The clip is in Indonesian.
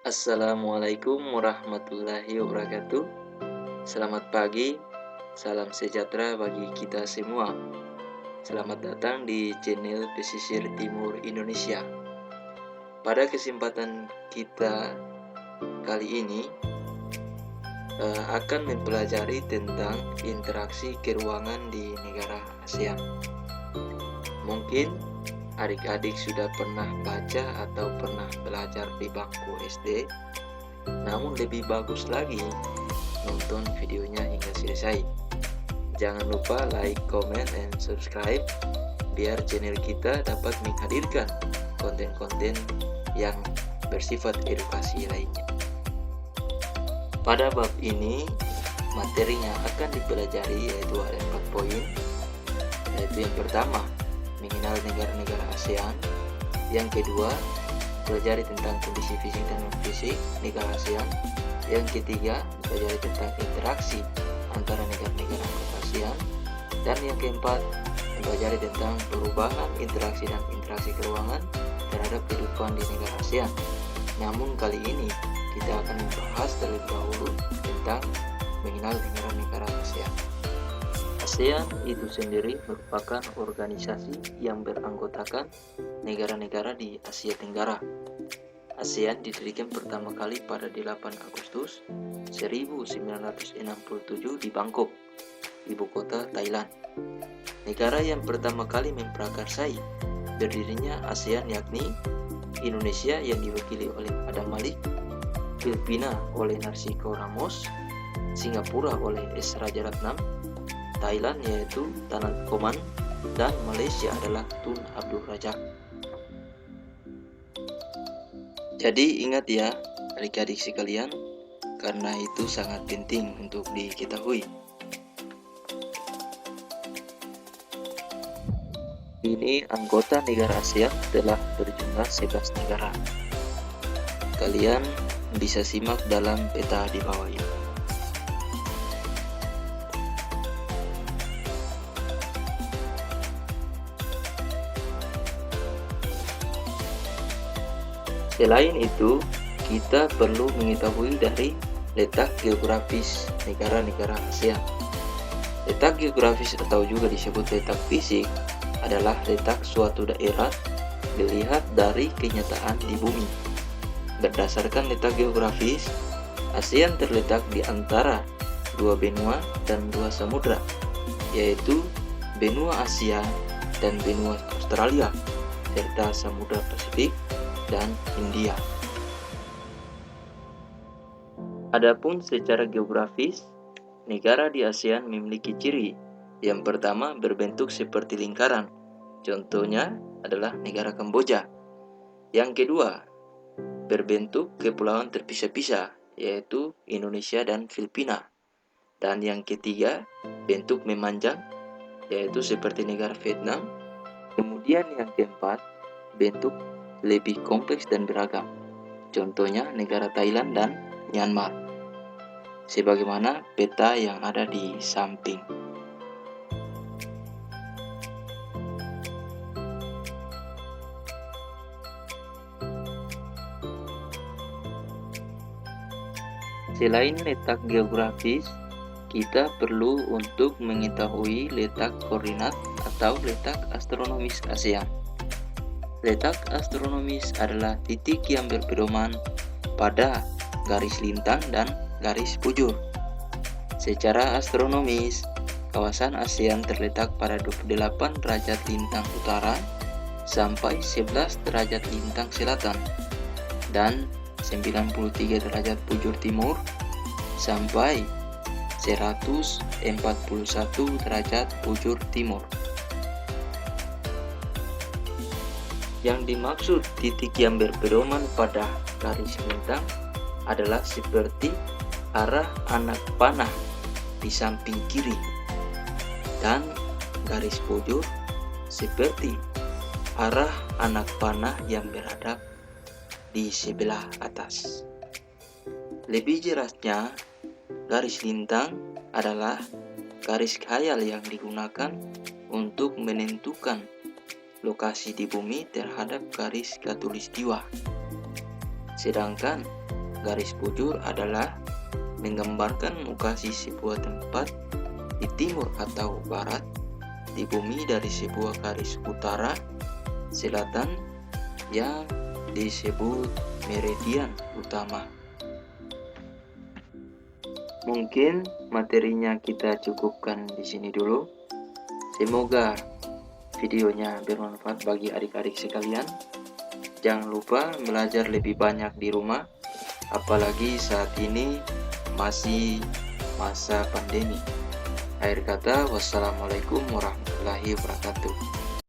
Assalamualaikum warahmatullahi wabarakatuh. Selamat pagi, salam sejahtera bagi kita semua. Selamat datang di channel Pesisir Timur Indonesia. Pada kesempatan kita kali ini akan mempelajari tentang interaksi keuangan di negara ASEAN. Mungkin adik-adik sudah pernah baca atau pernah belajar di bangku SD, namun lebih bagus lagi nonton videonya hingga selesai. Jangan lupa like, comment, and subscribe biar channel kita dapat menghadirkan konten-konten yang bersifat edukasi lainnya. Pada bab ini materinya akan dipelajari yaitu ada 4 poin, yaitu yang pertama mengenal negara-negara ASEAN, yang kedua pelajari tentang kondisi fisik dan non-fisik negara ASEAN, yang ketiga pelajari tentang interaksi antara negara-negara anggota ASEAN, dan yang keempat pelajari tentang perubahan interaksi dan interaksi keuangan terhadap kehidupan di negara ASEAN. Namun kali ini kita akan membahas terlebih dahulu tentang mengenal negara-negara ASEAN. ASEAN itu sendiri merupakan organisasi yang beranggotakan negara-negara di Asia Tenggara. ASEAN didirikan pertama kali pada 8 Agustus 1967 di Bangkok, ibu kota Thailand. Negara yang pertama kali memprakarsai berdirinya ASEAN yakni Indonesia yang diwakili oleh Adam Malik, Filipina oleh Narsico Ramos, Singapura oleh S. Rajaratnam, Thailand yaitu Tanat Koman, dan Malaysia adalah Tun Abdul Razak. Jadi ingat ya adik-adik sekalian, karena itu sangat penting untuk diketahui. Ini anggota negara ASEAN telah berjumlah 11 negara. Kalian bisa simak dalam peta di bawah ini. Selain itu, kita perlu mengetahui dari letak geografis negara-negara ASEAN. Letak geografis atau juga disebut letak fisik adalah letak suatu daerah dilihat dari kenyataan di bumi. Berdasarkan letak geografis, ASEAN terletak di antara 2 benua dan 2 samudra, yaitu benua Asia dan benua Australia, serta Samudra Pasifik dan India. Adapun secara geografis, negara di ASEAN memiliki ciri. Yang pertama berbentuk seperti lingkaran, contohnya adalah negara Kamboja. Yang kedua berbentuk kepulauan terpisah-pisah, yaitu Indonesia dan Filipina. Dan yang ketiga bentuk memanjang, yaitu seperti negara Vietnam. Kemudian yang keempat bentuk lebih kompleks dan beragam, contohnya negara Thailand dan Myanmar, sebagaimana peta yang ada di samping. Selain letak geografis, kita perlu untuk mengetahui letak koordinat atau letak astronomis ASEAN. Letak astronomis adalah titik yang berpedoman pada garis lintang dan garis bujur. Secara astronomis, kawasan ASEAN terletak pada 28 derajat lintang utara sampai 11 derajat lintang selatan dan 93 derajat bujur timur sampai 141 derajat bujur timur. Yang dimaksud titik yang berpedoman pada garis lintang adalah seperti arah anak panah di samping kiri, dan garis bujur seperti arah anak panah yang beradab di sebelah atas. Lebih jelasnya, garis lintang adalah garis khayal yang digunakan untuk menentukan lokasi di bumi terhadap garis khatulistiwa. Sedangkan garis bujur adalah menggambarkan lokasi sebuah tempat di timur atau barat di bumi dari sebuah garis utara selatan yang disebut meridian utama. Mungkin materinya kita cukupkan di sini dulu. Semoga videonya bermanfaat bagi adik-adik sekalian. Jangan lupa belajar lebih banyak di rumah, apalagi saat ini masih masa pandemi. Akhir kata, wassalamualaikum warahmatullahi wabarakatuh.